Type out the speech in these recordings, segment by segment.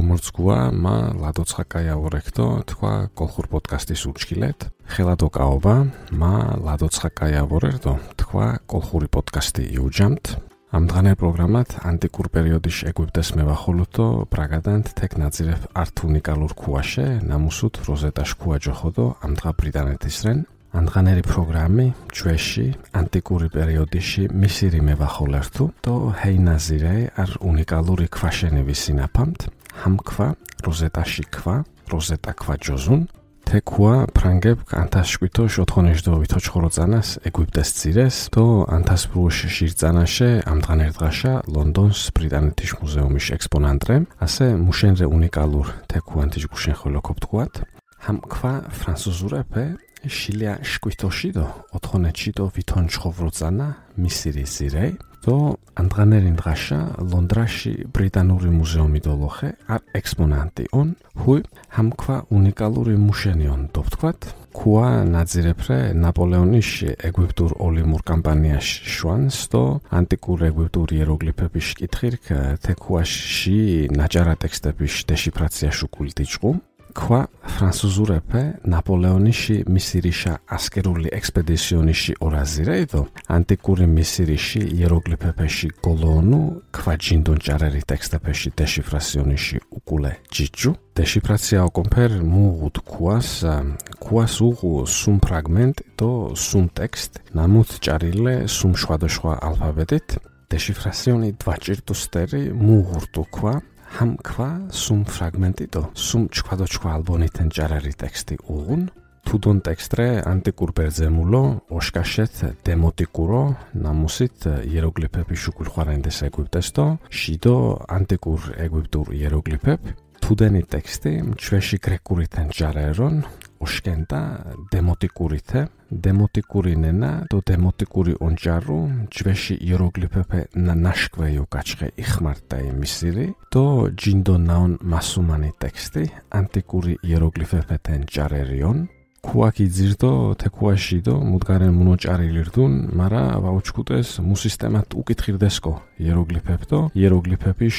გომორცგუა მა ლადოცხაკაია ორექტო თქვა კოლხურ პოდკასტის უჩქილეთ ხელადო კაობა მა ლადოცხაკაია ორერთო თქვა კოლხური პოდკასტი იუჯამთ ამ დღანერ პროგრამად ანტიკურ პერიოდის ეგვიპტეს მევახოლუთო ბრაგადანთ თეკ ნაძირებ ართ უნიკალურ ქუაშე ნამუსუთ როზეტაშ ქუა ჯოხოდო ამ დღა ბრიტანეთისრენ ანდღანერი პროგრამი ჩვეში ანტიკური პერიოდიში მისირი მევახოლერთუ და ჰეინაზირე არ უნიკალური ქვაშენების სინაფამთ ჰამქვა როზეტაში ქვა როზეტა ქვა ჯოზუნ თექვა ფრანგებ ანთაშკვითო შოთხონეჟდო ვითოჩხოროწანას ეგვიპტეს ცირეს და ანთასბრუში შირწანაშე ამდღანერ დღაშა ლონდონს ბრიტანეთის მუზეუმის ექსპონანტრე ასე მუშენრე უნიკალურ თექუანთიჯ გუშენ ხოლოქობთქვათ ჰამქვა ფრანსუზურეფე შილია შკვითოში და ოთხონეთში და ვითონჩხოვროწანა მისირი ზირე და ამდღანერი დღაშა ლონდრაში ბრიტანული მუზეუმი დოლოხე არ ექსპონანტი on ჰუი ჰამქვა უნიკალური მუშენიონ დოფთქვათ ქუა ნაძირეფრე ნაპოლეონის ეგვიპტურ ოლიმურ კამპანიაში შვანს და ანტიკურ ეგვიპტურ იეროგლიფების კითხირკ თექუაში ნაჭარა ტექსტების დეშიფრაციაში კულტიჭყუ ქვა ფრანსუზურეფე ნაპოლეონიში მისირიშა ასკერული ექსპედიციონიში ორაზირეიდო ანტიკური მისირიში იეროგლიფეფეში გოლონუ ქვა ჯინდონ ჭარერი ტექსტეფეში დეშიფრაციონიში უკულე ჯიჯუ დეშიფრაცია ოკომფერ მუღუდ ქუას უღუ სუმ ფრაგმენტ და სუმ ტექსტ ნამუთ ჭარილე სუმ შვადოშვა ალფაბეტით დეშიფრაციონი დვაჭირტუსტერი მუღურტუ ქვა ჰამქვა სუმ ფრაგმენტი და სუმ ჩქვადოჩქვა ალბონითენ ჭარერი ტექსტი უღუნ თუდონ ტექსტრე ანტიკურ ბერძემულო ოშკაშეთ დემოტიკურო ნამუსით იეროგლიფები შუკულხვარენდეს ეგვიპტეს და შიდო ანტიკურ ეგვიპტურ იეროგლიფებ თუდენი ტექსტი ჩვეში გრეკურითენ ჭარერონ ოშკენდა დემოტიკურითე დემოტიკური ნენა და დემოტიკური ონჯარუ ჩვეში იეროგლიფეფე ნაშკვეიო გაჩხე იხმართა მისირი და ჯინდო ნაონ მასუმანი ტექსტი ანტიკური იეროგლიფეფეთენ ჭარერიონ ქუაკი ძირდო თექუაში და მუდგარენ მუნოჭარილირდუნ მარა ვაუჩკუტეს მუსისტემათ უკითხირდესკო იეროგლიფებ და იეროგლიფების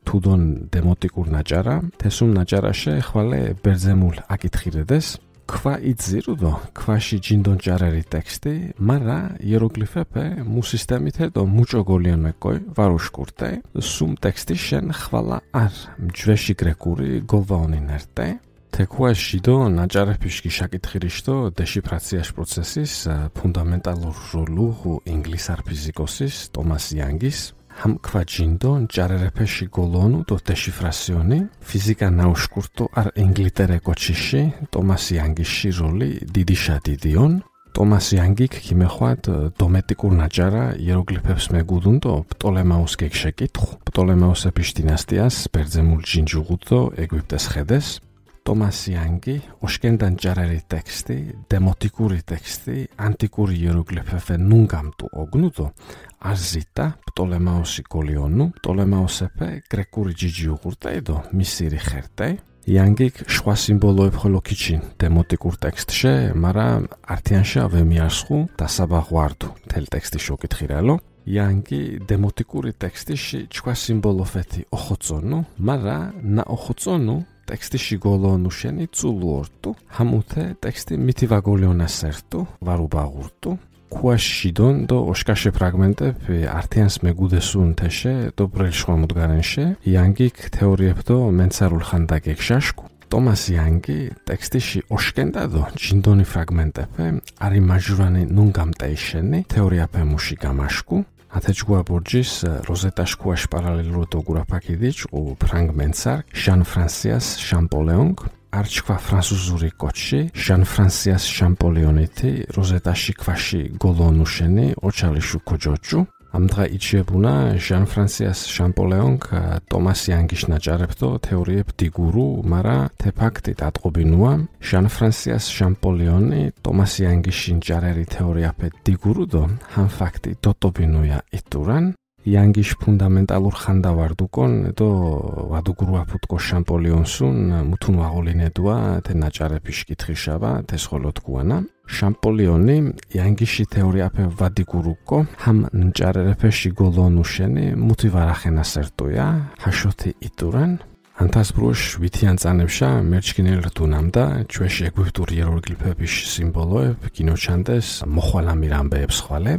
თუდონ დემოტიკურ ნაჭარა თესუმ ნაჭარაშე ხვალე ბერძემულ აკითხირდეს ქვა იძირუდო ქვაში ჯინდონ ჭარერი ტექსტი მარა იეროგლიფეფე მუსისტემითე და მუჭოგოლიანმეკოი ვარუშკურტე სუმ ტექსტი შენ ხვალა არ მჯვეში გრეკური გოლვაონინერტე თექუაში და ნაჭარებიშკი შაკითხირიშდო დეშიფრაციაშ პროცესის ფუნდამენტალურ როლუ ინგლისარ ფიზიკოსის ტომას იანგის ჰამქვა ჯინდო ჭარერეფეში გოლონუ და დეშიფრაციონი ფიზიკა ნაუშკურტო არ ინგლიტერე კოჩიში ტომას იანგიში როლი დიდიშა დიდიონ ტომას იანგიქ ქიმეხვად დომეტიკურ ნაჭარა იეროგლიფებს მეგუდუნ და პტოლემაუს გეკშეკითხ პტოლემაუსების დინასტიას ბერძემულ ჯინჯუღუდო ეგვიპტეს ხედეს ტომას იანგი ოშკენდან ჭარერი ტექსტი დემოტიკური ტექსტი ანტიკური იეროგლიფეფე ნუნგამტუ ოგნუდო არზიტა პტოლემაუსი გოლიონუ პტოლემაუსეფე გრეკური ჯიჯი უღურტეიდო მისირი ხერტე იანგიქ შვა სიმბოლოებ ხოლოქიჩინ დემოტიკურ ტექსტშე მარა ართიანშა ვემიარსხუ დასაბაღვარდუ თელ ტექსტი შოკითხირალო იანგი დემოტიკური ტექსტიში ჩქვა სიმბოლოფეთი ოხოცონუ მარა ნაოხოცონუ ტექსტიში გოლონუშენი წულუორტუ ჰამუთე ტექსტი მითივაგოლიონასერთუ ვარუბაღურტუ ქუაშიდონ და ოშკაშე ფრაგმენტები ართიანს მეგუდესუნ თეშე და ბრელშვა მუდგარენშე იანგიქ თეორიებდო მენცარულ ხანდაგეკშაშკუ ტომას იანგი ტექსტიში ოშკენდა და ჯინდონი ფრაგმენტები არი მაჟურანი ნუნგამტეიშენი თეორიაფემუში გამაშკუ ათეჩგუა ბორჯის როზეტაშ ქუაშ პარალელურ დოგურაფაკიდიჭ უ ფრანგ მენცარ ჟან ფრანსიას შამპოლეონგ არჩქვა ფრანსუზური კოჩი ჟან ფრანსიას შამპოლეონეთი როზეტაში ქვაში გოლონუშენი ოჩალიშუ კოჯოჭუ ამ დღე იჩიებუნა ჟან ფრანსიას შამპოლეონგ ტომას იანგიშ ნაჭარებდო თეორიებ დგურუ მარა თე ფაქტი დატყობინუა ჟან ფრანსიას შამპოლეონი ტომას იანგიში ნჭარერი თეორიაფე დგურუ და ჰამ ფაქტი დოტობინუა იტურან იანგიშ ფუნდამენტალურ ხანდავარდუკონ და ვადუგრუაფუტკო შამპოლეონსუნ მუთუნ ვაღოლინედუა თე ნაჭარების კითხიშავა თე სხოლოთქუანა შამპოლეონი იანგიში თეორიაფე ვადიგურუკო ჰამ ნჭარერეფეში გოლონუშენი მუთი ვარახენასერტუა ჰაშოთი იტურან ანთასბრუш ვითიან წანებშა მერჩქინელ რთუნამდა ჩვეში ეგვიპტური იეროგლიფების სიმბოლოებ გინოჩანდეს მოხვალამირამბეებს ხვალე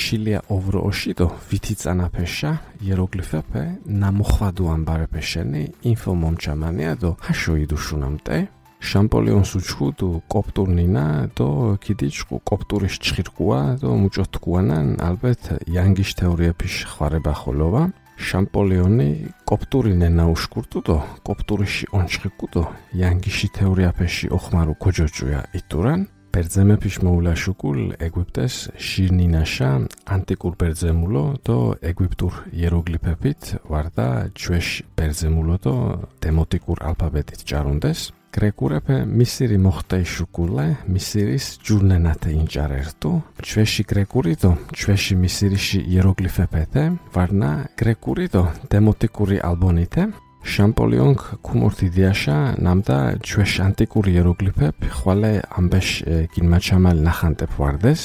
შილია ოვროოშიდო ვითი წანაფეშა იეროგლიფეpe ნამოხვადუ ამბარეფეშენი ინფო მომჩამანიადო ჰაშოიდუშუნამტე შამპოლიონს უჩხუდუ კოპტურნინა დო კიდიჩყუ კოპტურის ჩხირკუა დო მუჭოთკუანან ალბეთ იანგიშ თეორიეფიშ ხვარება ხოლოვა შამპოლიონი კოპტურინე ნაუშკურტუდო კოპტურიში ონჩხიკუდო იანგიში თეორიაფეში ოხმარუ ქოჯოჭუა იტურან ბერძემეფიშ მოულაშუკულ ეგვიპტეს შირნინაშა ანტიკურ ბერძემულო დო ეგვიპტურ იეროგლიფებით ვარდა ჩვეშ ბერძემულო დო დემოტიკურ ალფაბეტით ჭარუნდეს გრეკურეფე მისირი მოხტეიშუკულე მისირის ჯურნენათე ინჭარერთუ ჩვეში გრეკურიდო ჩვეში მისირიში იეროგლიფეფეთე ვარნა გრეკურიდო დემოტიკური ალბონითე შამპოლიონქ ქუმორთიდიაშა ნამდა ჩვეშ ანტიკური იეროგლიფეფ ხვალე ამბეშ გინმაჩამალ ნახანტეფ ვარდეს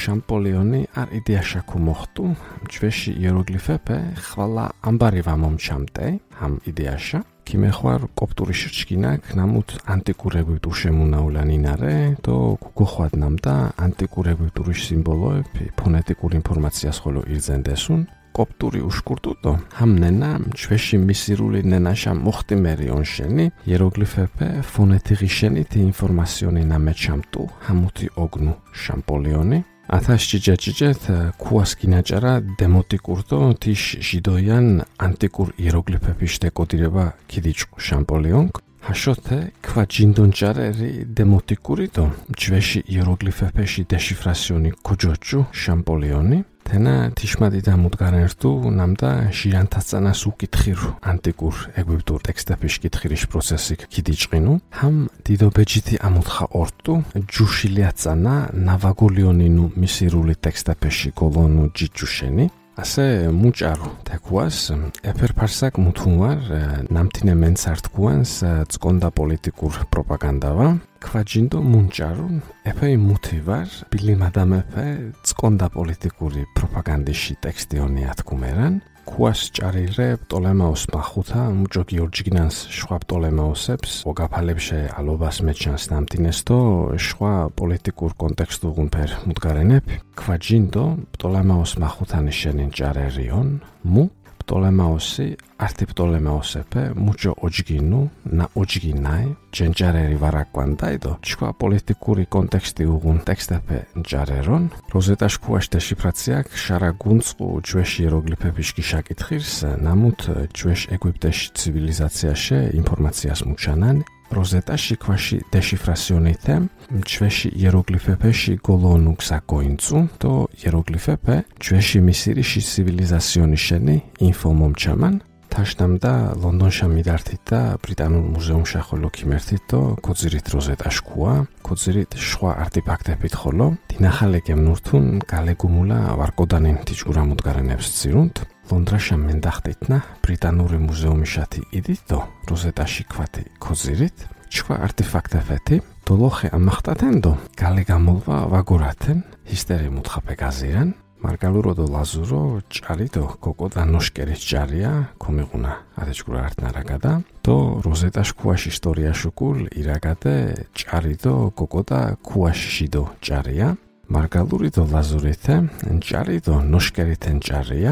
შამპოლიონი არ იდეაშა ქუმოხტუ ჩვეში იეროგლიფეფე ხვალა ამბარი ვამომჩამტე ამ იდეაშა ქიმეხვარ კოპტურის რჩკინაკ ნამუთ ანტიკურ ეგვიპტურ შემუნაულანინარე დო გუგოხვად ნამდა ანტიკურ ეგვიპტურის სიმბოლოები ფონეტიკურ ინფორმაციას ხოლო ირძენდესუნ კოპტური უშკურტუდო ჰამნენა ჩვეში მისირული ნენაშა მოხტიმერი ონშენი იეროგლიფეფე ფონეტიღიშენითი ინფორმაციონი ნამეჩამტუ ჰამუთი ოგნუ შამპოლიონი ათაშჭიჭეჭიჭეთ ქუასკინაჭარა დემოტიკურდო თიშ ჟიდოიან ანტიკურ იეროგლიფეფიშ დეკოდირება კიდიჭყუ შამპოლიონკ ჰაშოთე ქვაჯინდონჭარერი დემოტიკურიდო ჩვეში იეროგლიფეფეში დეშიფრაციონი ქოჯოჭუ შამპოლიონი თენა თიშმადი დამუდგარერთუ ნამდა ჟირანთასწანას უკითხირუ ანტიკურ ეგვიპტურ ტექსტეფიშ კითხირის პროცესი კიდიჭყინუ ჰამ დიდობეჯითი ამუთხა ორტუ ჯუშილიაცანა ნავაგოლიონინუ მისირული ტექსტეფეში გოლონუ ჯიჯუშენი ასე მუჭარო თექუას ეფერფარსაკ მუთუნვარ ნამთინე მენცარტკუანს წკონდა პოლიტიკურ პროპაგანდავა ქვაჯინდო მუნჭარო ეფეი მუთივარ ბილიმადამეფე წკონდა პოლიტიკური პროპაგანდიში ტექსტიონი ათკუმერან ქუას ჭარირე პტოლემაოს მახუთა მუჭო გიორჯიგნანს შვა პტოლემაოსებს ოგაფალებშე ალობას მეჩანს ნამთინესტო შვა პოლიტიკურ კონტექსტუღუნფერ მუდგარენებ ქვაჯინდო პტოლემაოს მახუთანი შენინ ჭარერიონ მუ პტოლემაოსი არტი პტოლემაოსეფე მუჭო ოჯგინუ ნა ოჯგინაი ჯენჯარერი ვარაკვანდაიდო შვა პოლიტიკური კონტექსტი უღუნ ტექსტეფე ჭარერონ როზეტაშ ქუაშ დეშიფრაციაკ შარა გუნწყუ ჩვეშ იეროგლიფეფიშ გიშაკითხირს ნამუთ ჩვეშ ეგვიპტეშ ცივილიზაციაში ინფორმაციას მუჩანან როზეტაში ქვაში დეშიფრაციონითე ჩვეში იეროგლიფეფეში გოლონუ გსაკოინწუ დო იეროგლიფეფე ჩვეში მისირიში ცივილიზაციონი შენი ინფო მომჩამან თაშნამდა ლონდონშა მიდართით და ბრიტანულ მუზეუმშა ხოლო ქიმერთით დო ქოძირით როზეტაშ ქუა ქოძირით შვა არტიფაქტებით ხოლო დინახალეგემ ნურთუნ გალეგუმულა ვარკოდანინ თიჭურა მუდგარენებს ცირუნთ ლონდრაშა მენდახტითნა ბრიტანული მუზეუმიშათი იდით დო როზეტაში ქვათი ქოძირით შვა არტიფაქტებეთი დოლოხე ამახტათენდო გალეგამოლვა ვაგორათენ ჰისტერი მუთხაფე გაზირან მარგალუროდო ლაზურო ჭარიდო კოკოდა ნოშკერის ჭარია კომიღუნა არეჭკურა არტნარაგადა დო როზეტაშ ქუაშ ისტორიაშუკულ ირაგადე ჭარიდო კოკოდა ქუაშშიდო ჭარია მარგალურიდო ლაზურითე ჭარიდო ნოშკერითენ ჭარია